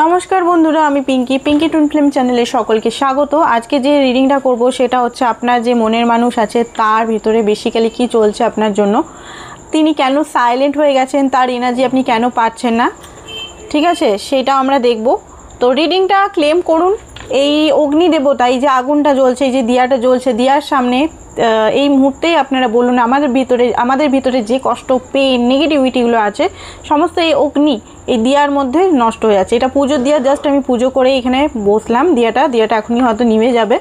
নমস্কার বন্ধুরা, আমি পিঙ্কি টুন ফিল্ম চ্যানেলে সকলকে স্বাগত। আজকে যে রিডিংটা করব সেটা হচ্ছে আপনার যে মনের মানুষ আছে তার ভিতরে বেসিক্যালি কি চলছে আপনার জন্য, তিনি কেন সাইলেন্ট হয়ে গেছেন, তার এনার্জি আপনি কেন পাচ্ছেন না, ঠিক আছে, সেটা আমরা দেখব। তো রিডিংটা ক্লেম করুন। এই অগ্নি দেবতা, এই যে আগুনটা জ্বলছে, এই যে দিয়াটা জ্বলছে, দিয়ার সামনে এই মুহূর্তেই আপনারা বলুন আমাদের ভিতরে যে কষ্ট, পেন, নেগেটিভিটিগুলো আছে সমস্ত এই অগ্নি এই দিয়ার মধ্যে নষ্ট হয়ে যাচ্ছে। এটা পুজোর দিয়া, জাস্ট আমি পুজো করে এখানে বসলাম। দিয়াটা এখনই হয়তো নিভে যাবে,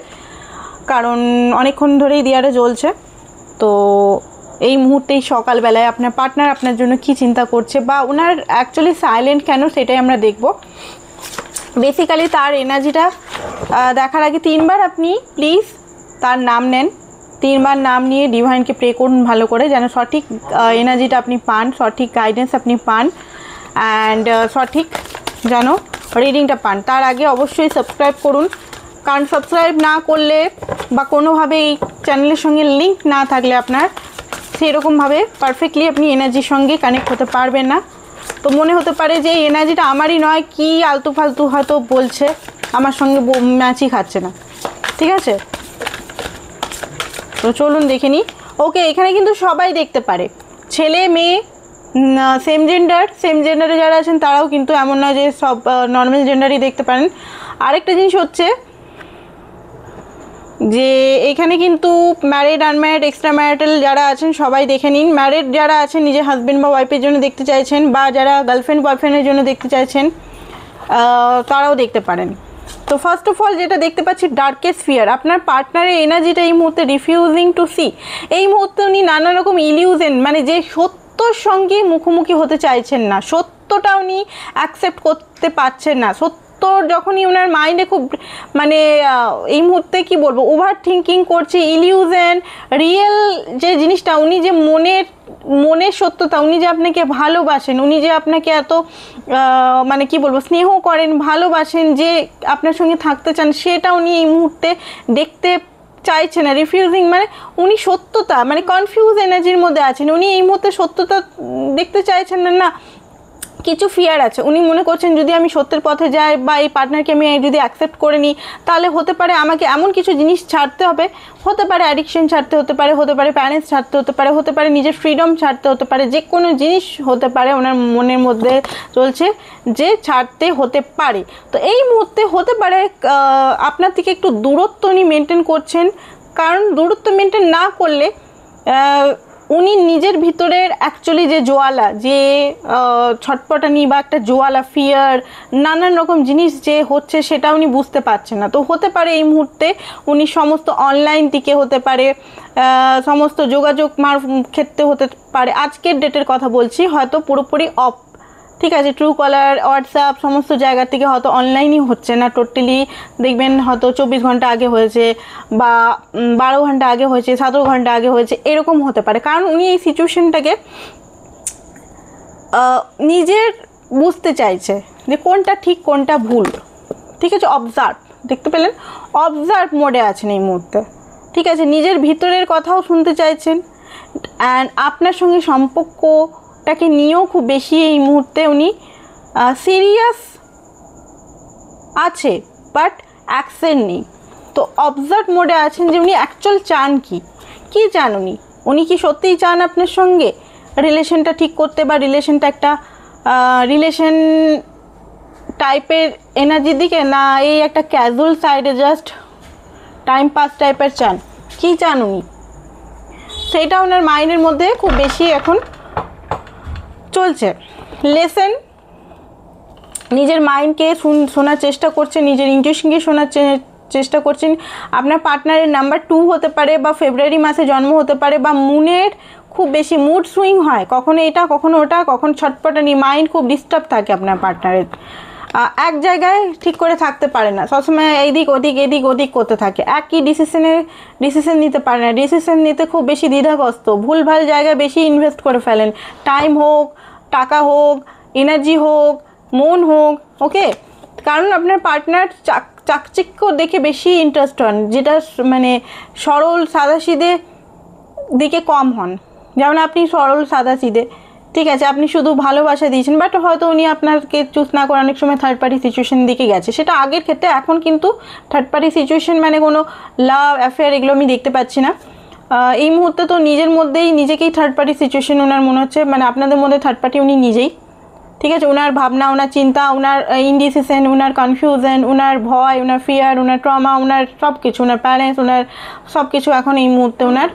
কারণ অনেকক্ষণ ধরেই দিয়াটা জ্বলছে। তো এই মুহূর্তেই সকালবেলায় আপনার পার্টনার আপনার জন্য কি চিন্তা করছে, বা ওনার অ্যাকচুয়ালি সাইলেন্ট কেন, সেটাই আমরা দেখব। বেসিক্যালি তার এনার্জিটা দেখার আগে 3বার আপনি প্লিজ তার নাম নেন। 3বার নাম নিয়ে ডিভাইনকে প্রে করুন ভালো করে, যেন সঠিক এনার্জিটা আপনি পান, সঠিক গাইডেন্স আপনি পান, অ্যান্ড সঠিক যেন রিডিংটা পান। তার আগে অবশ্যই সাবস্ক্রাইব করুন, কারণ সাবস্ক্রাইব না করলে বা কোনোভাবে এই চ্যানেলের সঙ্গে লিঙ্ক না থাকলে আপনার সেরকমভাবে পারফেক্টলি আপনি এনার্জির সঙ্গে কানেক্ট হতে পারবেন না। তো মনে হতে পারে যে এই এনার্জিটা আমারই নয়, কি আলতু ফালতু হয়তো বলছে, আমার সঙ্গে ম্যাচই খাচ্ছে না, ঠিক আছে। তো চলুন দেখে নিই। ওকে, এখানে কিন্তু সবাই দেখতে পারে, ছেলে মেয়ে, সেম জেন্ডারে যারা আছেন তারাও কিন্তু, এমন নয় যে সব নর্মাল জেন্ডারই দেখতে পারেন। আরেকটা জিনিস হচ্ছে যে এখানে কিন্তু ম্যারিড, আনম্যারিড, এক্সট্রা ম্যারিটাল যারা আছেন সবাই দেখে নিন। ম্যারিড যারা আছেন নিজের হাজব্যান্ড বা ওয়াইফের জন্য দেখতে চাইছেন, বা যারা গার্লফ্রেন্ড বয়ফ্রেন্ডের জন্য দেখতে চাইছেন তারাও দেখতে পারেন। তো ফার্স্ট অফ অল যেটা দেখতে পাচ্ছি, ডার্কেস্ট ফিয়ার। আপনার পার্টনারের এনার্জিটা এই মুহূর্তে রিফিউজিং টু সি। এই মুহূর্তে উনি নানা রকম ইলিউশন, মানে যে সত্যর সঙ্গে মুখোমুখি হতে চাইছেন না, সত্যটা উনি অ্যাকসেপ্ট করতে পারছেন না। যখনই ওনার মাইন্ডে খুব মানে এই মুহূর্তে কি বলবো, ওভার থিঙ্কিং করছে, ইলিউশন, রিয়েল যে জিনিসটা, উনি যে মনের সত্যতা, উনি যে আপনাকে ভালোবাসেন, উনি যে আপনাকে এত মানে কি বলবো স্নেহ করেন, ভালোবাসেন, যে আপনার সঙ্গে থাকতে চান, সেটা উনি এই মুহূর্তে দেখতে চাইছে না। রিফিউজিং মানে উনি সত্যতা, মানে কনফিউজ এনার্জির মধ্যে আছেন, উনি এই মুহূর্তে সত্যতা দেখতে চাইছেন না। কিছু ফিয়ার আছে, উনি মনে করছেন যদি আমি সত্যের পথে যাই বা এই পার্টনারকে আমি যদি অ্যাকসেপ্ট করে নিই, তাহলে হতে পারে আমাকে এমন কিছু জিনিস ছাড়তে হবে, হতে পারে অ্যাডিকশন ছাড়তে হতে পারে প্যারেন্টস ছাড়তে হতে পারে নিজের ফ্রিডম ছাড়তে হতে পারে, যে কোনো জিনিস হতে পারে ওনার মনের মধ্যে চলছে যে ছাড়তে হতে পারে। তো এই মুহূর্তে হতে পারে আপনার থেকে একটু দূরত্ব উনি মেনটেন করছেন, কারণ দূরত্ব মেনটেন না করলে উনি নিজের ভিতরের অ্যাকচুয়ালি যে জোয়ালা, যে ছটপটানি বা একটা জোয়ালা ফিয়ার, নানান রকম জিনিস যে হচ্ছে সেটা উনি বুঝতে পারছেন না। তো হতে পারে এই মুহূর্তে উনি সমস্ত অনলাইন দিকে হতে পারে, সমস্ত যোগাযোগ ক্ষেত্রে হতে পারে, আজকের ডেটের কথা বলছি, হয়তো পুরোপুরি অফ, ঠিক আছে। ট্রু কলার, হোয়াটসঅ্যাপ সমস্ত জায়গা থেকে হয়তো অনলাইনই হচ্ছে না টোটালি, দেখবেন হয়তো 24 ঘন্টা আগে হয়েছে, বা 12 ঘন্টা আগে হয়েছে, 17 ঘন্টা আগে হয়েছে, এরকম হতে পারে। কারণ উনি এই সিচুয়েশনটাকে নিজের বুঝতে চাইছে যে কোনটা ঠিক কোনটা ভুল, ঠিক আছে। অবজার্ভ, দেখতে পেলেন, অবজার্ভ মোডে আছেন এই মুহূর্তে, ঠিক আছে। নিজের ভিতরের কথাও শুনতে চাইছেন, অ্যান্ড আপনার সঙ্গে সম্পর্কটাকে নিয়েও খুব বেশি এই মুহূর্তে উনি সিরিয়াস আছে, বাট অ্যাকশন নেই। তো অবজার্ভ মোডে আছেন যে উনি অ্যাকচুয়াল চান কি চান, উনি কি সত্যিই চান আপনার সঙ্গে রিলেশনটা ঠিক করতে, বা রিলেশনটা একটা রিলেশন টাইপের এনার্জির দিকে, না এই একটা ক্যাজুয়াল সাইডে জাস্ট টাইম পাস টাইপের চান, কি চান উনি, সেইটা ওনার মাইন্ডের মধ্যে খুব বেশি এখন চলছে। লেসেন, নিজের মাইন্ডকে শোনার চেষ্টা করছেন, নিজের ইনটিউশনকে শোনার চেষ্টা করছেন। আপনার পার্টনারের নাম্বার 2 হতে পারে, বা ফেব্রুয়ারি মাসে জন্ম হতে পারে, বা মুনের খুব বেশি মুড সুইং হয়, কখনো এটা কখনো ওটা, কখন ছটপটানি, মাইন্ড খুব ডিস্টার্ব থাকে আপনার পার্টনারের, এক জায়গায় ঠিক করে থাকতে পারে না, সবসময় এদিক ওদিক করতে থাকে, একই ডিসিশন নিতে পারে না, ডিসিশন নিতে খুব বেশি দ্বিধাগ্রস্ত, ভুলভাল জায়গায় বেশি ইনভেস্ট করে ফেলেন, টাইম হোক, টাকা হোক, এনার্জি হোক, মন হোক, ওকে। কারণ আপনার পার্টনার চাকচিক্য দেখে বেশি ইন্টারেস্ট হন, যেটা মানে সরল সাদাসিধে দিকে কম হন। যেমন আপনি সরল সাদাসিধে, ঠিক আছে, আপনি শুধু ভালোবাসা দিয়েছেন, বাট হয়তো উনি আপনাকে চুজ না করে অনেক সময় থার্ড পার্টি সিচুয়েশন দিকে গেছে, সেটা আগের ক্ষেত্রে। এখন কিন্তু থার্ড পার্টি সিচুয়েশন মানে কোনো লাভ অ্যাফেয়ার এগুলো আমি দেখতে পাচ্ছি না এই মুহূর্তে। তো নিজের মধ্যেই নিজেকেই থার্ড পার্টি সিচুয়েশন ওনার মনে হচ্ছে, মানে আপনাদের মধ্যে থার্ড পার্টি উনি নিজেই। ঠিক আছে, ওনার ভাবনা, ওনার চিন্তা, ওনার ইনডিসিশন, ওনার কনফিউশন, ওনার ভয়, ওনার ফিয়ার, ওনার ট্রমা, ওনার সব কিছু, ওনার প্যারেন্টস, ওনার সব কিছু এখন এই মুহূর্তে ওনার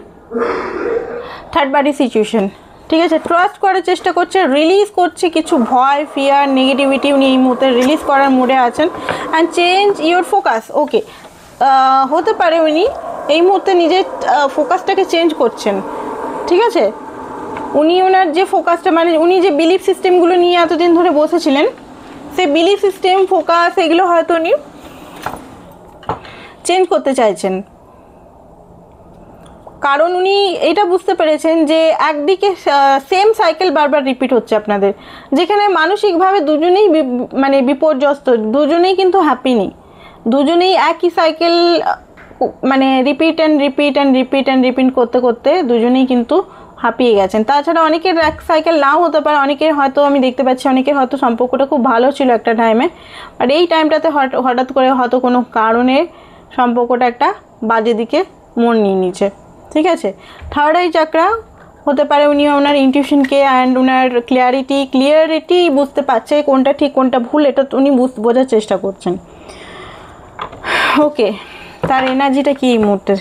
থার্ড পার্টি সিচুয়েশন। ঠিক আছে, ট্রাস্ট করার চেষ্টা করছে, রিলিজ করছে কিছু ভয়, ফিয়ার, নেগেটিভিটি উনি এই মুহূর্তে রিলিজ করার মোডে আছেন। And change your focus. Okay, হতে পারে উনি এই মুহূর্তে নিজের ফোকাসটাকে চেঞ্জ করছেন। ঠিক আছে, উনি ওনার যে ফোকাসটা, মানে উনি যে বিলিফ সিস্টেমগুলো নিয়ে এতদিন ধরে বসেছিলেন, সেই বিলিফ সিস্টেম, ফোকাস, এগুলো হয়তো উনি চেঞ্জ করতে চাইছেন। কারণ উনি এটা বুঝতে পেরেছেন যে একদিকে সেম সাইকেল বারবার রিপিট হচ্ছে আপনাদের, যেখানে মানসিকভাবে দুজনেই মানে বিপর্যস্ত, দুজনেই কিন্তু হ্যাপি নেই, দুজনেই একই সাইকেল মানে রিপিট অ্যান্ড রিপিট করতে করতে দুজনেই কিন্তু হাঁপিয়ে গেছেন। তাছাড়া অনেকের এক সাইকেল নাও হতে পারে, অনেকের হয়তো আমি দেখতে পাচ্ছি অনেকের হয়তো সম্পর্কটা খুব ভালো ছিল একটা টাইমে, বাট এই টাইমটাতে হঠাৎ করে হয়তো কোনো কারণে সম্পর্কটা একটা বাজে দিকে মোড় নিয়ে নিচ্ছে। ঠিক আছে, থার্ড আই চাকরা হতে পারে উনি ওনার ইনটিউশনকে অ্যান্ড ওনার ক্লিয়ারিটি বুঝতে পারছে কোনটা ঠিক কোনটা ভুল, এটা উনি বোঝার চেষ্টা করছেন। ওকে, তার এনার্জিটা কি এই মুহূর্তে?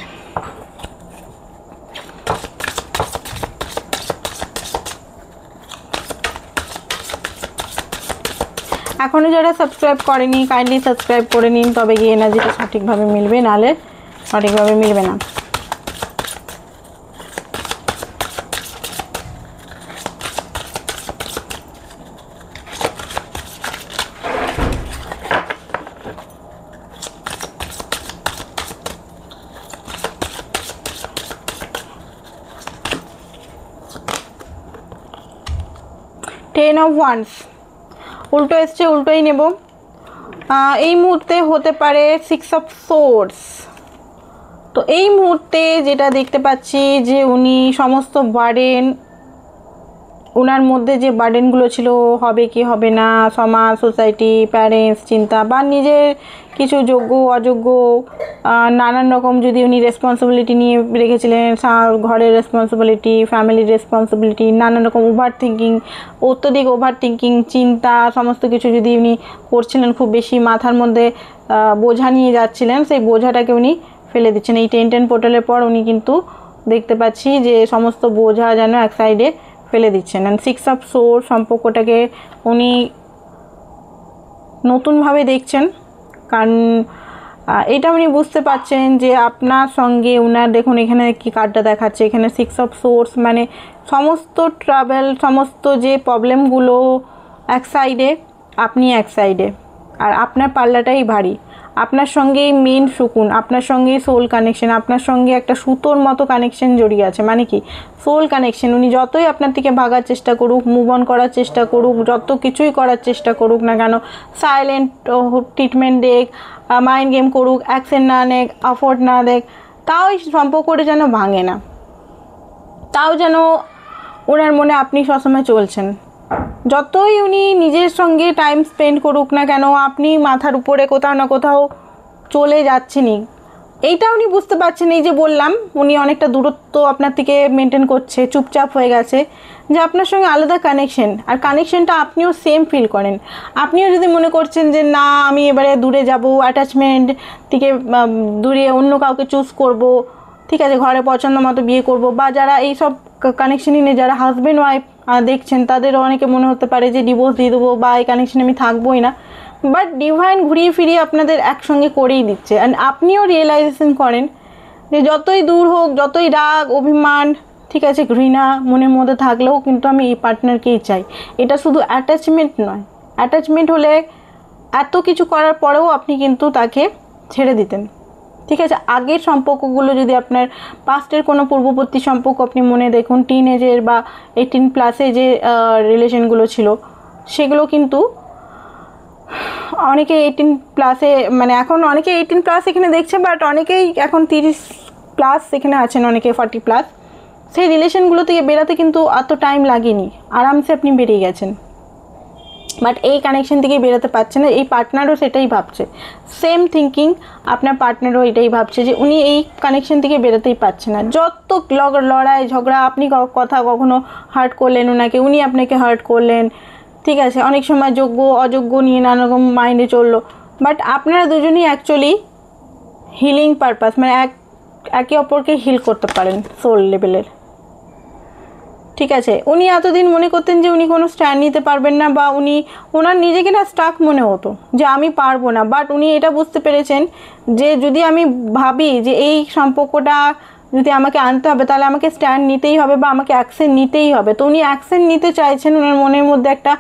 এখনও যারা সাবস্ক্রাইব করেনি কাইন্ডলি সাবস্ক্রাইব করে নিন, তবে গিয়ে এনার্জিটা সঠিকভাবে মিলবে, নাহলে সঠিকভাবে মিলবে না। টেন অফ ওয়ান্স উল্টো এসছে, উল্টোই নেব। এই মুহূর্তে হতে পারে সিক্স অফ সোর্স। তো এই মুহূর্তে যেটা দেখতে পাচ্ছি যে উনি সমস্ত বার্ডেন, ওনার মধ্যে যে বার্ডেনগুলো ছিল, হবে কি হবে না, সমাজ, সোসাইটি, প্যারেন্টস, চিন্তা, বা নিজের কিছু যোগ্য অযোগ্য নানান রকম যদি উনি রেসপন্সিবিলিটি নিয়ে রেখেছিলেন, ঘরের রেসপন্সিবিলিটি, ফ্যামিলির রেসপন্সিবিলিটি, নানান রকম অত্যধিক ওভার থিঙ্কিং, চিন্তা, সমস্ত কিছু যদি উনি করছিলেন, খুব বেশি মাথার মধ্যে বোঝা নিয়ে যাচ্ছিলেন, সেই বোঝাটাকে উনি ফেলে দিচ্ছেন। এই 10-10 পোর্টালের পর উনি কিন্তু দেখতে পাচ্ছি যে সমস্ত বোঝা যেন এক সাইডে ফেলে দিচ্ছেন। অ্যান্ড সিক্স অফ সোর্স সম্পর্কটাকে উনি নতুনভাবে দেখছেন, কারণ এটা উনি বুঝতে পারছেন যে আপনার সঙ্গে ওনার, দেখুন এখানে কি কার্ডটা দেখাচ্ছে, এখানে সিক্স অফ সোর্স মানে সমস্ত ট্রাভেল, সমস্ত যে প্রবলেমগুলো এক সাইডে, আপনি এক সাইডে, আর আপনার পাল্লাটাই ভারী। আপনার সঙ্গেই মেন সুকুন, আপনার সঙ্গেই সোল কানেকশন, আপনার সঙ্গে একটা সুতোর মতো কানেকশন জড়িয়ে আছে। মানে কি সোল কানেকশন। উনি যতই আপনার থেকে ভাগার চেষ্টা করুক, মুভ অন করার চেষ্টা করুক, যত কিছুই করার চেষ্টা করুক না কেন, সাইলেন্ট ট্রিটমেন্ট দেখ, মাইন্ড গেম করুক, অ্যাকশন না নেক, অফোর্ড না দেখ, তাও এই সম্পর্কটা যেন ভাঙে না, তাও যেন ওনার মনে আপনি সবসময় চলছেন। যতই উনি নিজের সঙ্গে টাইম স্পেন্ড করুক না কেন, আপনি মাথার উপরে কোথাও না কোথাও চলে যাচ্ছেনই, এইটা উনি বুঝতে পারছেন। এই যে বললাম, উনি অনেকটা দূরত্ব আপনার থেকে মেনটেন করছে, চুপচাপ হয়ে গেছে, যে আপনার সঙ্গে আলাদা কানেকশন, আর কানেকশনটা আপনিও সেম ফিল করেন। আপনিও যদি মনে করছেন যে না আমি এবারে দূরে যাব, অ্যাটাচমেন্ট থেকে দূরে অন্য কাউকে চুজ করব, ঠিক আছে, ঘরে পছন্দ মতো বিয়ে করব, বা যারা এই সব কানেকশনই নেই, যারা হাজব্যান্ড ওয়াইফ দেখছেন, তাদেরও অনেকে মনে হতে পারে যে ডিভোর্স দিয়ে দেবো বা এই কানেকশনে আমি থাকবোই না, বাট ডিভাইন ঘুরিয়ে ফিরিয়ে আপনাদের একসঙ্গে করেই দিচ্ছে। অ্যান্ড আপনিও রিয়েলাইজেশন করেন যে যতই দূর হোক, যতই রাগ, অভিমান, ঠিক আছে, ঘৃণা মনের মধ্যে থাকলেও কিন্তু আমি এই পার্টনারকেই চাই। এটা শুধু অ্যাটাচমেন্ট নয়, অ্যাটাচমেন্ট হলে এত কিছু করার পরেও আপনি কিন্তু তাকে ছেড়ে দিতেন। ঠিক আছে, আগের সম্পর্কগুলো যদি আপনার পাস্টের কোনো পূর্ববর্তী সম্পর্ক আপনি মনে দেখুন, টিনেজের বা 18+ যে রিলেশনগুলো ছিল, সেগুলো কিন্তু অনেকে 18+ মানে এখন অনেকে 18+ এখানে দেখছে, বাট অনেকেই এখন 30+ এখানে আছেন, অনেকে 40+। সেই রিলেশনগুলো থেকে বেরাতে কিন্তু এত টাইম লাগেনি, আরামসে আপনি বেরিয়ে গেছেন। বাট এই কানেকশন থেকে বেরোতে পারছে না, এই পার্টনারও সেটাই ভাবছে, সেম থিঙ্কিং আপনার পার্টনারও এটাই ভাবছে যে উনি এই কানেকশন থেকে বেরোতেই পারছে না। যত লড়াই ঝগড়া, আপনি কথা কখনো হার্ট করলেন ওনাকে, উনি আপনাকে হার্ট করলেন, ঠিক আছে, অনেক সময় যোগ্য অযোগ্য নিয়ে নানা রকম মাইন্ডে চললো। বাট আপনারা দুজনই অ্যাকচুয়ালি হিলিং পারপাস, মানে একে অপরকে হিল করতে পারেন সোল লেভেলের, ঠিক আছে। উনি এতদিন মনে করতেন যে উনি কোনো স্ট্যান্ড নিতে পারবেন না, বা ওনার নিজেকে না স্টাক মনে হতো যে আমি পারবো না। বাট উনি এটা বুঝতে পেরেছেন যে যদি আমি ভাবি যে এই সম্পর্কটা যদি আমাকে আনতে হবে, তাহলে আমাকে স্ট্যান্ড নিতেই হবে বা আমাকে অ্যাকশন নিতেই হবে। তো উনি অ্যাকশন নিতে চাইছেন, ওনার মনের মধ্যে একটা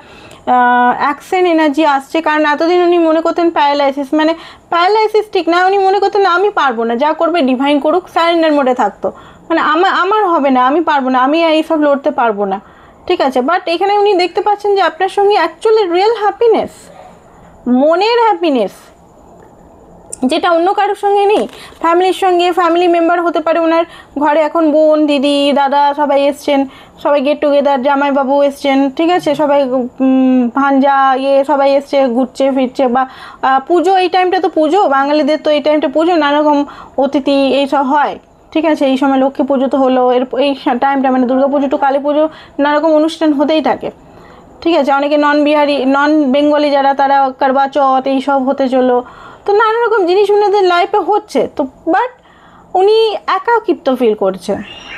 অ্যাকশন এনার্জি আসছে। কারণ এতদিন উনি মনে করতেন প্যারালাইসিস, মানে প্যারালাইসিস ঠিক না, উনি মনে করতেন আমি পারবো না, যা করবে ডিভাইন করুক, স্যারেন্ডার মোডে থাকতো, মানে আমার হবে না, আমি পারবো না, আমি এইসব লড়তে পারবো না, ঠিক আছে। বাট এখানে উনি দেখতে পাচ্ছেন যে আপনার সঙ্গে অ্যাকচুয়ালি রিয়েল হ্যাপিনেস, মনের হ্যাপিনেস, যেটা অন্য কারোর সঙ্গে নেই। ফ্যামিলির সঙ্গে, ফ্যামিলি মেম্বার হতে পারে ওনার ঘরে, এখন বোন দিদি দাদা সবাই এসছেন, সবাই গেট টুগেদার, জামাইবাবু এসছেন, ঠিক আছে, সবাই ভাঞ্জা সবাই এসছে, ঘুরছে ফিরছে, বা পুজো, এই টাইমটা তো পুজো, বাঙালিদের তো এই টাইমটা পুজো, নানারকম অতিথি এইসব হয়, ঠিক আছে। এই সময় লক্ষ্মী পুজো তো হলো, এই টাইমটা মানে দুর্গা পুজো টু কালী পুজো নানারকম অনুষ্ঠান হতেই থাকে, ঠিক আছে। অনেকে নন বেঙ্গলি যারা, তারা কারবা চৌথ এইসব হতে চলো, তো নানা রকম জিনিস ওনাদের লাইফে হচ্ছে। তো বাট উনি একাকিত্ব ফিল করছে,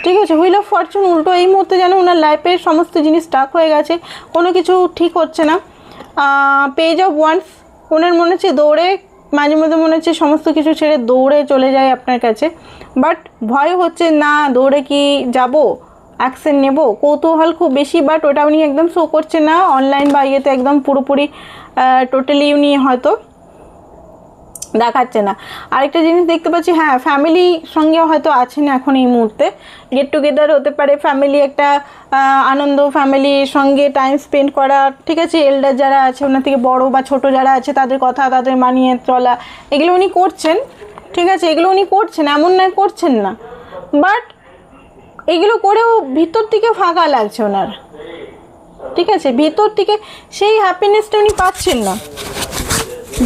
ঠিক আছে। হুইল অফ ফরচুন উল্টো এই মুহূর্তে যেন ওনার লাইফের সমস্ত জিনিস স্টাক হয়ে গেছে, কোনো কিছু ঠিক হচ্ছে না। পেজ অফ ওয়ান্স, ওনার মনে হচ্ছে দৌড়ে, মাঝে মধ্যে মনে হচ্ছে সমস্ত কিছু ছেড়ে দৌড়ে চলে যায় আপনার কাছে। বাট ভয় হচ্ছে না, দৌড়ে কি যাব, অ্যাকশন নেব, কৌতূহল খুব বেশি। বাট ওটা উনি একদম শো করছে না অনলাইন বা ইয়েতে, একদম পুরোপুরি টোটালি উনি হয়তো দেখাচ্ছে না। আরেকটা জিনিস দেখতে পাচ্ছি, হ্যাঁ ফ্যামিলি সঙ্গে হয়তো আছেন এখন এই মুহূর্তে, গেট টুগেদার হতে পারে, ফ্যামিলি একটা আনন্দ, ফ্যামিলির সঙ্গে টাইম স্পেন্ড করা, ঠিক আছে। এল্ডার যারা আছে, ওনার থেকে বড় বা ছোট যারা আছে, তাদের কথা, তাদের মানিয়ে চলা, এগুলো উনি করছেন, ঠিক আছে। এগুলো উনি করছেন, এমন নয় করছেন না, বাট এগুলো করেও ভিতর থেকে ফাঁকা লাগছে ওনার, ঠিক আছে। ভিতর থেকে সেই হ্যাপিনেসটা উনি পাচ্ছেন না,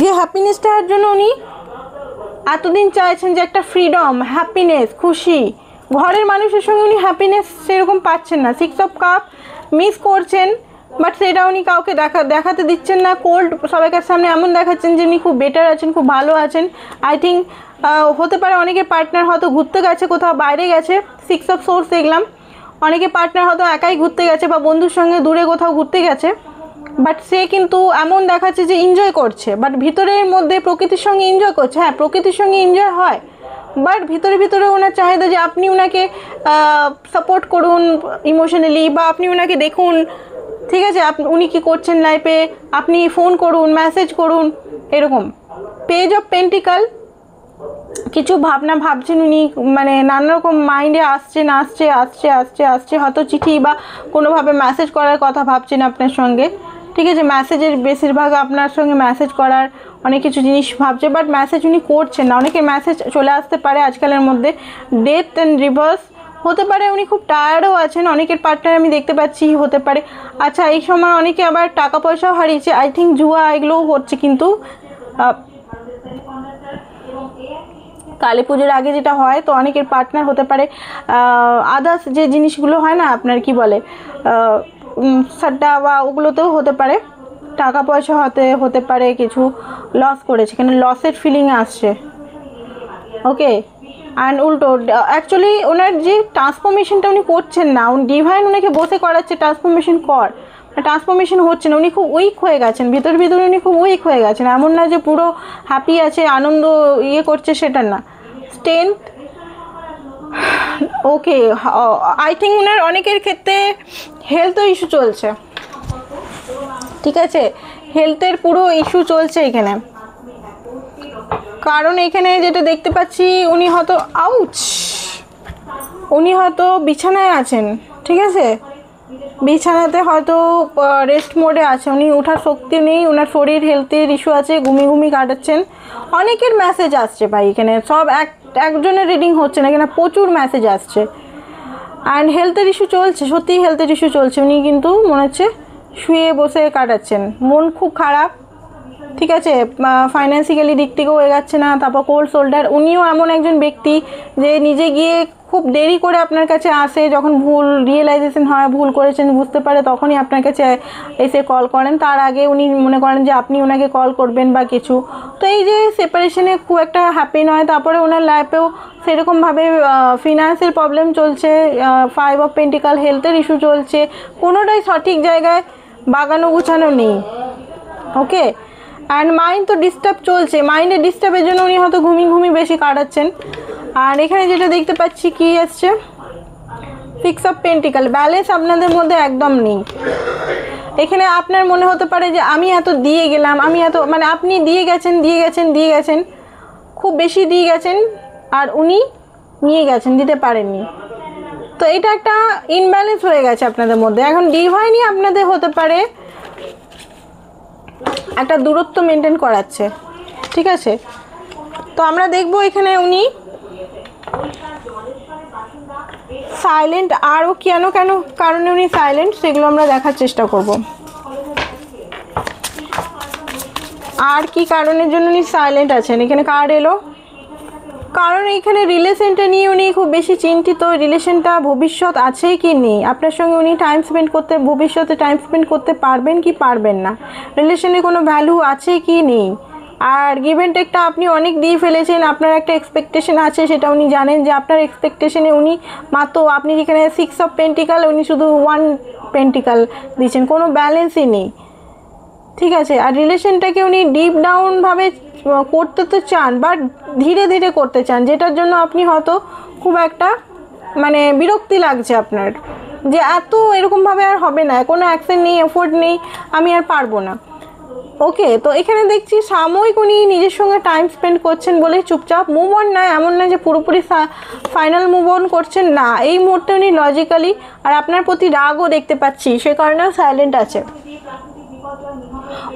যে হ্যাপিনেসটার জন্য উনি এতদিন চাইছেন, যে একটা ফ্রিডম, হ্যাপিনেস, খুশি, ঘরের মানুষের সঙ্গে উনি হ্যাপিনেস সেরকম পাচ্ছেন না। 6 অফ কাপ মিস করছেন, বাট সেটা উনি কাউকে দেখাতে দিচ্ছেন না, কোল্ড সবাইকার সামনে এমন দেখাচ্ছেন যে উনি খুব বেটার আছেন, খুব ভালো আছেন। আই থিঙ্ক হতে পারে অনেকের পার্টনার হয়তো ঘুরতে গেছে, কোথাও বাইরে গেছে, 6 অফ সোর্স দেখলাম, অনেকে পার্টনার হয়তো একাই ঘুরতে গেছে বা বন্ধুর সঙ্গে দূরে কোথাও ঘুরতে গেছে, বাট সে কিন্তু এমন দেখাচ্ছে যে এনজয় করছে, বাট ভিতরের মধ্যে প্রকৃতির সঙ্গে এনজয় করছে। হ্যাঁ প্রকৃতির সঙ্গে এনজয় হয়, বাট ভিতরে ভিতরে ওনার চাহিদা যে আপনি ওনাকে সাপোর্ট করুন ইমোশনালি, বা আপনি ওনাকে দেখুন, ঠিক আছে, উনি কী করছেন লাইফে, আপনি ফোন করুন, মেসেজ করুন, এরকম। পেজ অফ পেন্টিকাল, কিছু ভাবনা ভাবছেন উনি, মানে নানা রকম মাইন্ডে আসছে, হয়তো চিঠি বা কোনোভাবে মেসেজ করার কথা ভাবছেন আপনার সঙ্গে, ঠিক আছে। মেসেজের বেশিরভাগ আপনার সঙ্গে মেসেজ করার অনেক কিছু জিনিস ভাবছে, বাট মেসেজ উনি করছেন না। অনেকের মেসেজ চলে আসতে পারে আজকালের মধ্যে, ডেথ অ্যান্ড রিভার্স হতে পারে, উনি খুব টায়ার্ডও আছেন, অনেকের পার্টনার আমি দেখতে পাচ্ছি হতে পারে। আচ্ছা এই সময় অনেকে আবার টাকা পয়সাও হারিয়েছে, আই থিঙ্ক জুয়া এগুলোও হচ্ছে, কিন্তু কালী পুজোর আগে যেটা হয়, তো অনেকের পার্টনার হতে পারে আদার্স যে জিনিসগুলো হয় না আপনার কি বলে সাড্ডা বা ওগুলোতেও হতে পারে, টাকা পয়সা হতে পারে কিছু লস করেছে, কেন লসের ফিলিং আসছে, ওকে। অ্যান্ড উল্টো অ্যাকচুয়ালি ওনার যে ট্রান্সফরমেশনটা উনি করছেন না, ডিভাইন ওনাকে বসে করাচ্ছে ট্রান্সফরমেশন কর, ট্রান্সফরমেশন হচ্ছে না, উনি খুব উইক হয়ে গেছেন, ভিতরে উনি খুব উইক হয়ে গেছেন। এমন না যে পুরো হ্যাপি আছে, আনন্দ করছে, সেটা না, স্ট্রেংথ, ওকে। আই থিঙ্ক ওনার অনেকের ক্ষেত্রে হেলথ ইস্যু চলছে, ঠিক আছে, হেলথের পুরো ইস্যু চলছে এখানে। কারণ এখানে যেটা দেখতে পাচ্ছি, উনি হয়তো বিছানায় আছেন, ঠিক আছে, বিছানাতে হয়তো রেস্ট মোডে আছে, উনি ওঠার শক্তি নেই, ওনার শরীর হেলথের ইস্যু আছে, ঘুমিয়ে কাটাচ্ছেন। অনেকের মেসেজ আসছে ভাই, এখানে সব একজনের রিডিং হচ্ছে না, এখানে প্রচুর মেসেজ আসছে, অ্যান্ড হেলথের ইস্যু চলছে, সত্যিই হেলথের ইস্যু চলছে। উনি কিন্তু মনে হচ্ছে শুয়ে বসে কাটাচ্ছেন, মন খুব খারাপ, ঠিক আছে, ফাইন্যান্সিক্যালি দিক থেকেও এগাচ্ছে না, তারপর কোল্ড শোল্ডার। উনিও এমন একজন ব্যক্তি যে নিজে গিয়ে খুব দেরি করে আপনার কাছে আসে, যখন ভুল রিয়েলাইজেশন হয়, ভুল করেছেন বুঝতে পারে, তখনই আপনার কাছে এসে কল করেন। তার আগে উনি মনে করেন যে আপনি ওনাকে কল করবেন বা কিছু। তো এই যে সেপারেশনে খুব একটা হ্যাপি নয়। তারপরে ওনার লাইফেও সেরকমভাবে ফিনান্সের প্রবলেম চলছে, 5 অফ পেন্টিকাল, হেলথের ইস্যু চলছে, কোনোটাই সঠিক জায়গায় বাগানো গুছানো নেই। ওকে, অ্যান্ড মাইন্ড তো ডিস্টার্ব চলছে, মাইন্ডের ডিস্টার্বের জন্য উনি হয়তো ঘুমি বেশি কাটাচ্ছেন। আর এখানে যেটা দেখতে পাচ্ছি কি আসছে, 6 অফ পেন্টিকাল, ব্যালেন্স আপনাদের মধ্যে একদম নেই। এখানে আপনার মনে হতে পারে যে আমি এত দিয়ে গেলাম, আমি এত, মানে আপনি দিয়ে গেছেন, খুব বেশি দিয়ে গেছেন, আর উনি নিয়ে গেছেন, দিতে পারেননি। তো এটা একটা ইনব্যালেন্স হয়ে গেছে আপনাদের মধ্যে। এখন ডিভাইনই আপনাদের হতে পারে একটা দূরত্ব মেনটেন করাচ্ছে, ঠিক আছে। তো আমরা দেখবো এখানে উনি সাইলেন্ট, আরও কেন কারণে উনি সাইলেন্ট, সেগুলো আমরা দেখার চেষ্টা করব। আর কি কারণের জন্য উনি সাইলেন্ট আছেন, এখানে কার্ড এলো। কারণ এখানে রিলেশনটা নিয়ে উনি খুব বেশি চিন্তিত। রিলেশনটা ভবিষ্যৎ আছে কি নেই, আপনার সঙ্গে উনি ভবিষ্যতে টাইম স্পেন্ড করতে পারবেন কি পারবেন না, রিলেশনে কোনো ভ্যালু আছে কি নেই। আর গিভ অ্যান্ড টেকটা আপনি অনেক দিয়ে ফেলেছেন, আপনার একটা এক্সপেকটেশন আছে, সেটা উনি জানেন যে আপনার এক্সপেকটেশনে উনি মাত্র, আপনি যেখানে 6 অফ পেন্টিকাল, উনি শুধু 1 পেন্টিকাল দিচ্ছেন, কোনো ব্যালেন্সই নেই, ঠিক আছে। আর রিলেশনটাকে উনি ডিপ ডাউনভাবে করতে তো চান, বাট ধীরে ধীরে করতে চান, যেটার জন্য আপনি হয়তো খুব একটা মানে বিরক্তি লাগছে আপনার, যে এত এরকমভাবে আর হবে না, কোনো অ্যাকশন নেই, এফোর্ট নেই, আমি আর পারবো না। ওকে, তো এখানে দেখছি সাময়িক উনি নিজের সঙ্গে টাইম স্পেন্ড করছেন বলেই চুপচাপ, মুভ অন নয়, এমন না যে পুরোপুরি ফাইনাল মুভ অন করছেন, না, এই মুহূর্তে উনি লজিক্যালি, আর আপনার প্রতি রাগও দেখতে পাচ্ছি, সে কারণেও সাইলেন্ট আছে।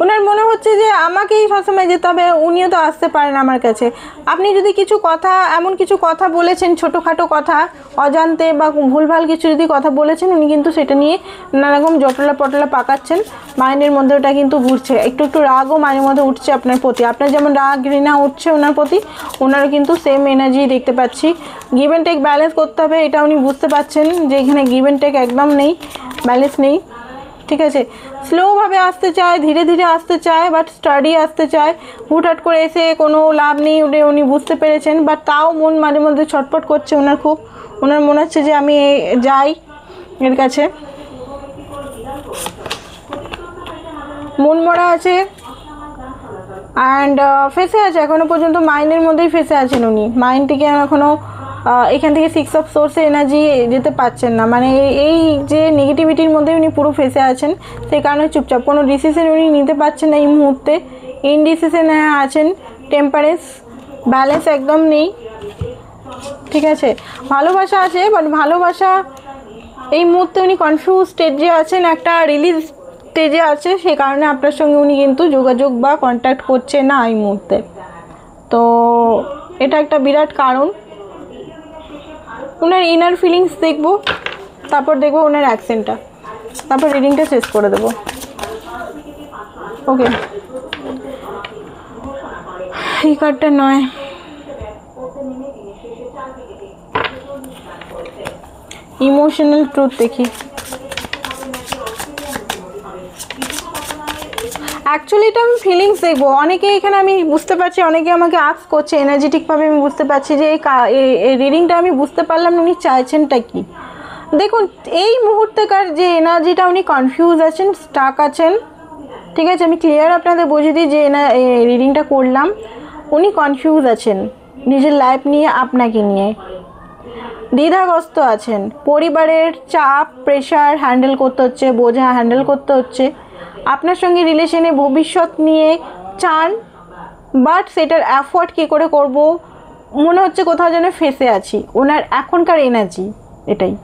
ওনার মনে হচ্ছে যে আমাকেই সবসময় যেতে হবে, উনিও তো আসতে পারেন আমার কাছে। আপনি যদি কিছু কথা, এমন কিছু কথা বলেছেন, ছোটোখাটো কথা, অজান্তে বা ভুলভাল কিছু যদি কথা বলেছেন, উনি কিন্তু সেটা নিয়ে নানারকম জটলা পটলা পাকাচ্ছেন, মাইন্ডের মধ্যে ওটা কিন্তু ঘুরছে, একটু রাগও মাঝে মধ্যে উঠছে আপনার প্রতি। আপনার যেমন রাগ ঘৃণা উঠছে ওনার প্রতি, ওনারও কিন্তু সেম এনার্জি দেখতে পাচ্ছি। গিভ অ্যান্ড টেক ব্যালেন্স করতে হবে, এটা উনি বুঝতে পারছেন যে এখানে গিভ অ্যান্ড টেক একদম নেই, ব্যালেন্স নেই, ঠিক আছে। স্লোভাবে আসতে চায়, ধীরে ধীরে আসতে চায়, বাট স্টাডি আসতে চায়, হুটহাট করে এসে কোনো লাভ নেই, উনি বুঝতে পেরেছেন, বাট তাও মন মাঝে মধ্যে ছটফট করছে ওনার খুব। ওনার মনে হচ্ছে যে আমি যাই এর কাছে, মন মরা আছে, অ্যান্ড ফেসে আছে এখনও পর্যন্ত, মাইন্ডের মধ্যেই ফেসে আছেন উনি। মাইন্ডটিকে এখনও এখান থেকে 6 অফ সোর্সে এনার্জি যেতে পারছেন না, মানে এই যে নেগেটিভিটির মধ্যে উনি পুরো ফেসে আছেন, সেই কারণে চুপচাপ, কোনো ডিসিশন উনি নিতে পারছেন না এই মুহূর্তে, ইনডিসিশনে আছেন। টেম্পারেন্স, ব্যালেন্স একদম নেই, ঠিক আছে। ভালোবাসা আছে, বাট ভালোবাসা এই মুহূর্তে উনি কনফিউজ স্টেজে আছেন, একটা রিলিজ স্টেজে আছে, সেই কারণে আপনার সঙ্গে উনি কিন্তু যোগাযোগ বা কন্ট্যাক্ট করছে না এই মুহূর্তে। তো এটা একটা বিরাট কারণ। ওনার ইনার ফিলিংস দেখবো, তারপর দেখবো ওনার অ্যাকশনটা, তারপর রিডিংটা শেষ করে দেবো। ওকে, এই কার্ডটা নয়, ইমোশনাল ট্রুথ দেখি। অ্যাকচুয়ালি এটা আমি ফিলিংস দেখবো। অনেকে এখানে আমি বুঝতে পারছি, অনেকে আমাকে আস্ক করছে এনার্জেটিকভাবে, আমি বুঝতে পারছি যে এই রিডিংটা আমি বুঝতে পারলাম উনি চাইছেনটা কি। দেখুন এই মুহূর্তেকার যে এনার্জিটা, উনি কনফিউজ আছেন, স্টাক আছেন, ঠিক আছে। আমি ক্লিয়ার আপনাদের বুঝিয়ে দিই যে রিডিংটা করলাম, উনি কনফিউজ আছেন নিজের লাইফ নিয়ে, আপনাকে নিয়ে দ্বিধাগ্রস্ত আছেন, পরিবারের চাপ প্রেশার হ্যান্ডেল করতে হচ্ছে, বোঝা হ্যান্ডেল করতে হচ্ছে, আপনার সঙ্গে রিলেশনে ভবিষ্যৎ নিয়ে চান, বাট সেটার এফোর্ট কী করে করব, মনে হচ্ছে কোথাও যেন ফেসে আছি। ওনার এখনকার এনার্জি এটাই,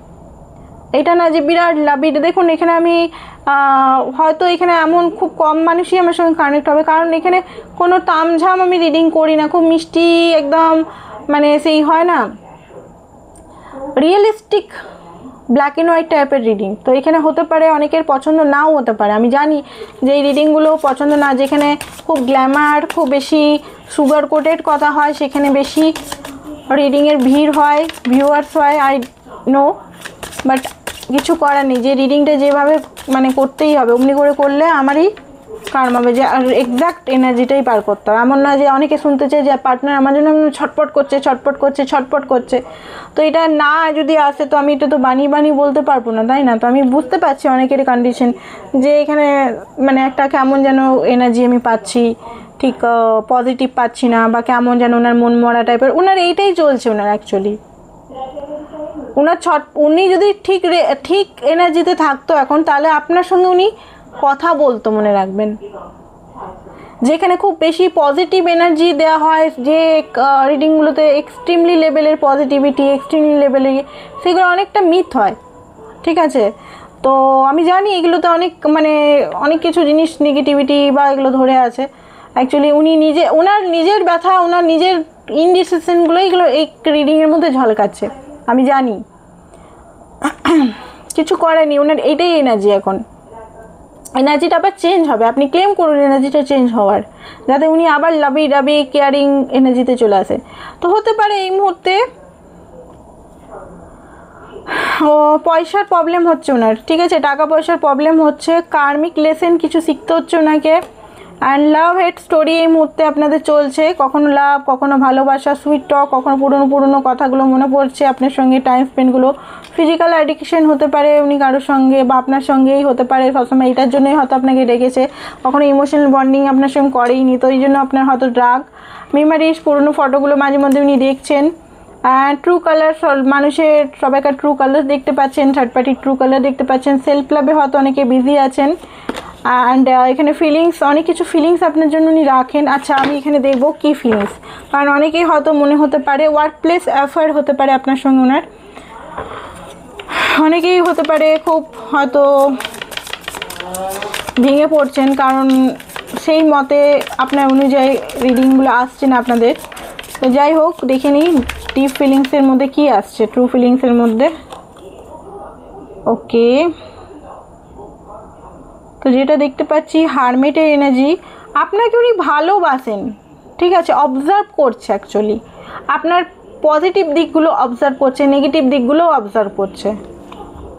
এটা না যে বিরাট লাভি। দেখুন এখানে আমি হয়তো এখানে এমন খুব কম মানুষই আমার সঙ্গে কানেক্ট হবে, কারণ এখানে কোনো তামঝাম আমি রিডিং করি না, খুব মিষ্টি একদম, মানে সেই হয় না রিয়েলিস্টিক ব্ল্যাক অ্যান্ড হোয়াইট টাইপের রিডিং। তো এখানে হতে পারে অনেকের পছন্দ নাও হতে পারে, আমি জানি যে এই রিডিংগুলো পছন্দ না, যেখানে খুব গ্ল্যামার, খুব বেশি সুগার কোটেড কথা হয়, সেখানে বেশি রিডিংয়ের ভিড় হয়, ভিউয়ার্স হয়, আই নো, বাট কিছু করার নেই। যে রিডিংটা যেভাবে মানে করতেই হবে, অমনি করে করলে আমারই কারণ হবে, যে আর এক্স্যাক্ট এনার্জিটাই পার করতে হবে। এমন না যে অনেকে শুনতে চায় যে পার্টনার আমার জন্য ছটপট করছে ছটপট করছে ছটপট করছে, তো এটা না যদি আসে তো আমি এটা তো বানিয়ে বানিয়ে বলতে পারবো না, তাই না? তো আমি বুঝতে পারছি অনেকের কন্ডিশন, যে এখানে মানে একটা কেমন যেন এনার্জি আমি পাচ্ছি, ঠিক পজিটিভ পাচ্ছি না, বা কেমন যেন ওনার মন মরা টাইপের, ওনার এইটাই চলছে। ওনার অ্যাকচুয়ালি উনি যদি ঠিক এনার্জিতে থাকতো এখন, তাহলে আপনার সঙ্গে উনি কথা বলতো, মনে রাখবেন। যেখানে খুব বেশি পজিটিভ এনার্জি দেওয়া হয়, যে রিডিংগুলোতে এক্সট্রিমলি লেভেলের পজিটিভিটি, এক্সট্রিমলি লেভেলের, সেগুলো অনেকটা মিথ হয়, ঠিক আছে? তো আমি জানি এগুলোতে অনেক কিছু জিনিস নেগেটিভিটি বা এগুলো ধরে আছে। অ্যাকচুয়ালি উনি ওনার নিজের ব্যথা, ওনার নিজের ইনডিসিশনগুলো এগুলো এই রিডিংয়ের মধ্যে ঝলকাচ্ছে, আমি জানি। কিছু করেনি, ওনার এইটাই এনার্জি। এখন এনার্জিটা আবার চেঞ্জ হবে, আপনি ক্লেম করুন এনার্জিটা চেঞ্জ হওয়ার, যাতে উনি আবার লাভি কেয়ারিং এনার্জিতে চলে আসে। তো হতে পারে এই মুহূর্তে পয়সার প্রবলেম হচ্ছে ওনার, ঠিক আছে? টাকা পয়সার প্রবলেম হচ্ছে, কার্মিক লেসেন কিছু শিখতে হচ্ছে ওনাকে। অ্যান্ড লাভ হেট স্টোরি এই মুহূর্তে আপনাদের চলছে, কখনো লাভ, কখনো ভালোবাসা, সুইট টক, কখনো পুরনো কথাগুলো মনে পড়ছে, আপনার সঙ্গে টাইম স্পেন্ডগুলো। ফিজিক্যাল অ্যাডিকশন হতে পারে উনি কারোর সঙ্গে, বা আপনার সঙ্গেই হতে পারে সবসময়, এটার জন্যই হয়তো আপনাকে ডেকেছে। কখনো ইমোশনাল বন্ডিং আপনার সঙ্গে করেইনি, তো এই জন্য আপনার হয়তো ড্রাগ মেমারিজ, পুরনো ফটোগুলো মাঝে মধ্যে উনি দেখছেন। ট্রু কালার, মানুষের সবাইকার ট্রু কালার দেখতে পাচ্ছেন, থার্ড পার্টির ট্রু কালার দেখতে পাচ্ছেন। সেলফ লাভে হয়তো অনেকে বিজি আছেন। অ্যান্ড এখানে ফিলিংস, অনেক কিছু ফিলিংস আপনার জন্য উনি রাখেন। আচ্ছা, আমি এখানে দেখবো কী ফিলিংস, কারণ অনেকেই হয়তো মনে হতে পারে ওয়ার্ক প্লেস অ্যাফেয়ার হতে পারে আপনার সঙ্গে ওনার। অনেকেই হতে পারে খুব হয়তো ভেঙে পড়ছেন, কারণ সেই মতে আপনার অনুযায়ী রিডিংগুলো আসছে না আপনাদের। তো যাই হোক, দেখে নিই ডিপ ফিলিংসের মধ্যে কি আসছে, ট্রু ফিলিংসের মধ্যে। ওকে, তো যেটা দেখতে পাচ্ছি হারমেটের এনার্জি, আপনাকে উনি ভালোবাসেন, ঠিক আছে? অবজার্ভ করছে, অ্যাকচুয়ালি আপনার পজিটিভ দিকগুলো অবজার্ভ করছে, নেগেটিভ দিকগুলোও অবজার্ভ করছে,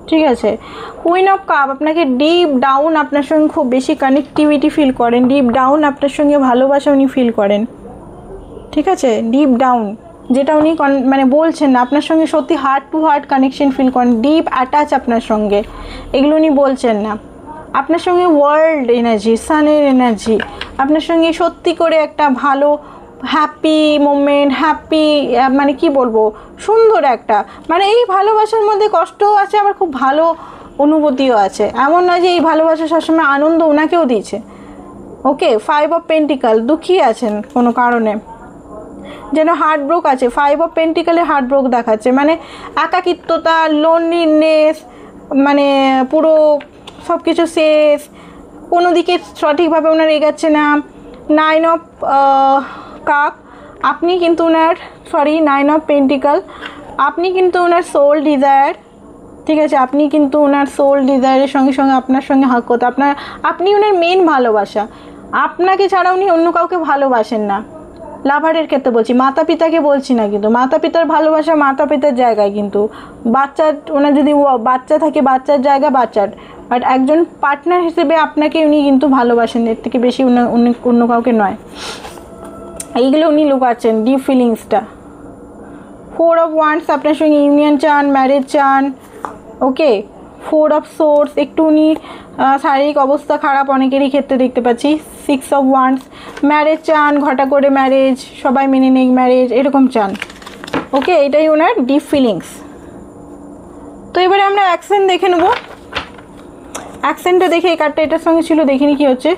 ঠিক আছে? কুইন অফ কাপ, আপনাকে ডিপ ডাউন আপনার সঙ্গে খুব বেশি কানেক্টিভিটি ফিল করেন, ডিপ ডাউন আপনার সঙ্গে ভালোবাসা উনি ফিল করেন, ঠিক আছে? ডিপ ডাউন, যেটা উনি বলছেন না, আপনার সঙ্গে সত্যি heart to heart connection feel করেন, ডিপ অ্যাটাচ আপনার সঙ্গে, এগুলো উনি বলছেন না। আপনার সঙ্গে ওয়ার্ল্ড এনার্জি, সানের এনার্জি, আপনার সঙ্গে সত্যি করে একটা ভালো হ্যাপি মোমেন্ট, হ্যাপি কি বলবো, সুন্দর একটা, এই ভালোবাসার মধ্যে কষ্টও আছে, আবার খুব ভালো অনুভূতিও আছে। এমন নয় যে এই ভালোবাসা সবসময় আনন্দ ওনাকেও দিয়েছে। ওকে, 5 অফ পেন্টিকাল, দুঃখী আছেন কোনো কারণে, যেন হার্টব্রোক আছে। 5 অফ পেন্টিকালে হার্টব্রোক দেখাচ্ছে, একাকিত্বতা, লোনলিনেস, পুরো সব কিছু শেষ, কোনো দিকে সঠিকভাবে ওনার এগাচ্ছে না। 9 অফ কাপ, আপনি কিন্তু ওনার 9 অফ পেন্টিকাল, আপনি কিন্তু ওনার সোল ডিজায়ার, ঠিক আছে? আপনি কিন্তু ওনার সোল ডিজায়ারের সঙ্গে সঙ্গে আপনার সঙ্গে হাক করতে, আপনি ওনার মেন ভালোবাসা, আপনাকে ছাড়া উনি অন্য কাউকে ভালোবাসেন না। লাভারের ক্ষেত্রে বলছি, মাতা পিতাকে বলছি না, কিন্তু মাতা পিতার ভালোবাসা মাতা পিতার জায়গায়, কিন্তু বাচ্চার ওনার যদি বাচ্চা থাকে বাচ্চার জায়গা বাচ্চার, বাট একজন পার্টনার হিসেবে আপনাকে উনি কিন্তু ভালোবাসেন, এর থেকে বেশি উনি অন্য কাউকে নয়। এইগুলো উনি লুকাচ্ছেন, ডিপ ফিলিংসটা। 4 অফ ওয়ান্ডস, আপনার সঙ্গে ইউনিয়ন চান, ম্যারেজ চান। ওকে, 4 অফ সোর্স, একটু উনি শারীরিক অবস্থা খারাপ অনেকেরই ক্ষেত্রে দেখতে পাচ্ছি। 6 অফ ওয়ান্ডস, ম্যারেজ চান, ঘটা করে ম্যারেজ, সবাই মেনে নেই ম্যারেজ, এরকম চান। ওকে, এটাই ওনার ডিপ ফিলিংস। তো এবারে আমরা অ্যাকশন দেখে নেব। অ্যাকশনটা দেখে, এই কার্ডটা এটার সঙ্গে ছিল, দেখিনি কি হচ্ছে।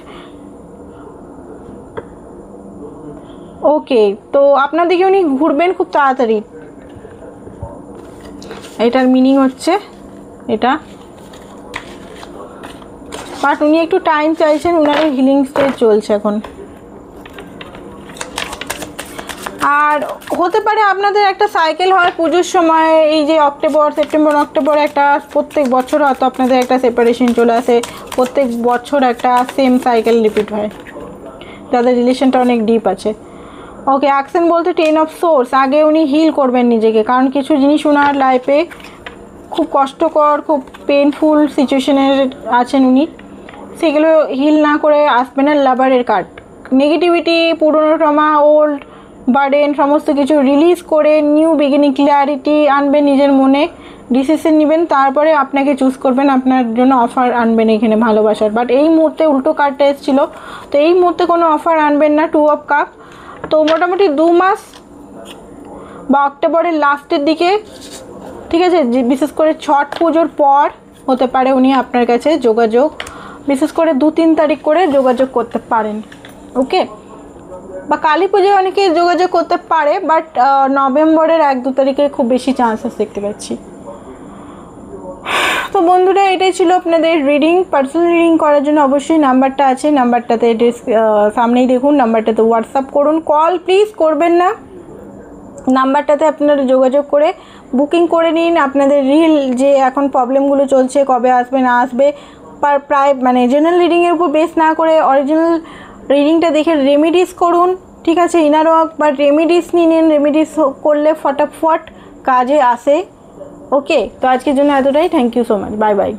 ওকে, তো আপনার দিকে উনি ঘুরবেন খুব তাড়াতাড়ি, এটার মিনিং হচ্ছে এটা। বাট উনি একটু টাইম চাইছেন, ওনার হিলিং স্টেজ চলছে এখন। আর হতে পারে আপনাদের একটা সাইকেল হয় পুজোর সময়, এই যে সেপ্টেম্বর অক্টোবর একটা প্রত্যেক বছর হয়তো আপনাদের একটা সেপারেশন চলে আসে, প্রত্যেক বছর একটা সেম সাইকেল রিপিট হয়, যাদের রিলেশনটা অনেক ডিপ আছে। ওকে, অ্যাকশন বলতে 10 অফ সোর্স, আগে উনি হিল করবেন নিজেকে, কারণ কিছু জিনিস ওনার লাইফে খুব কষ্টকর, খুব পেনফুল সিচুয়েশনের আছেন উনি, সেগুলো হিল না করে আসবেন। আর লাভারের কার্ড, নেগেটিভিটি, পুরনো ট্রমা, ওল্ড বার্ডেন সমস্ত কিছু রিলিজ করে নিউ বিগিনিং, ক্লিয়ারিটি আনবেন নিজের মনে, ডিসিশন নেবেন, তারপরে আপনাকে চুজ করবেন, আপনার জন্য অফার আনবেন এখানে ভালোবাসার। বাট এই মুহূর্তে উল্টো কার্ডটা এসেছিলো, তো এই মুহূর্তে কোনো অফার আনবেন না। 2 অফ কাপ, তো মোটামুটি 2 মাস বা অক্টোবরের লাস্টের দিকে, ঠিক আছে, বিশেষ করে ছট পুজোর পর হতে পারে উনি আপনার কাছে যোগাযোগ, বিশেষ করে 2-3 তারিখ করে যোগাযোগ করতে পারেন। ওকে, বা কালী পুজোয় অনেকে যোগাযোগ করতে পারে, বাট নভেম্বরের 1-2 তারিখে খুব বেশি চান্সেস দেখতে পাচ্ছি। তো বন্ধুরা, এটাই ছিল আপনাদের রিডিং। পার্সোনাল রিডিং করার জন্য অবশ্যই নাম্বারটা আছে, নাম্বারটাতে সামনেই দেখুন, নাম্বারটাতে হোয়াটসঅ্যাপ করুন, কল প্লিজ করবেন না। নাম্বারটাতে আপনারা যোগাযোগ করে বুকিং করে নিন। আপনাদের রিল যে এখন প্রবলেমগুলো চলছে, কবে আসবে না আসবে, প্রায় মানে জেনারেল রিডিংয়ের উপর বেস না করে অরিজিনাল রিডিংটা দেখে রেমিডিস করুন, ঠিক আছে, ইনার ওয়ার্ক বা রেমিডিস নিয়ে নিন, রেমিডিস করলে ফটাফট কাজে আসে। ওকে, তো আজকের জন্য এতটাই, thank you so much, bye by.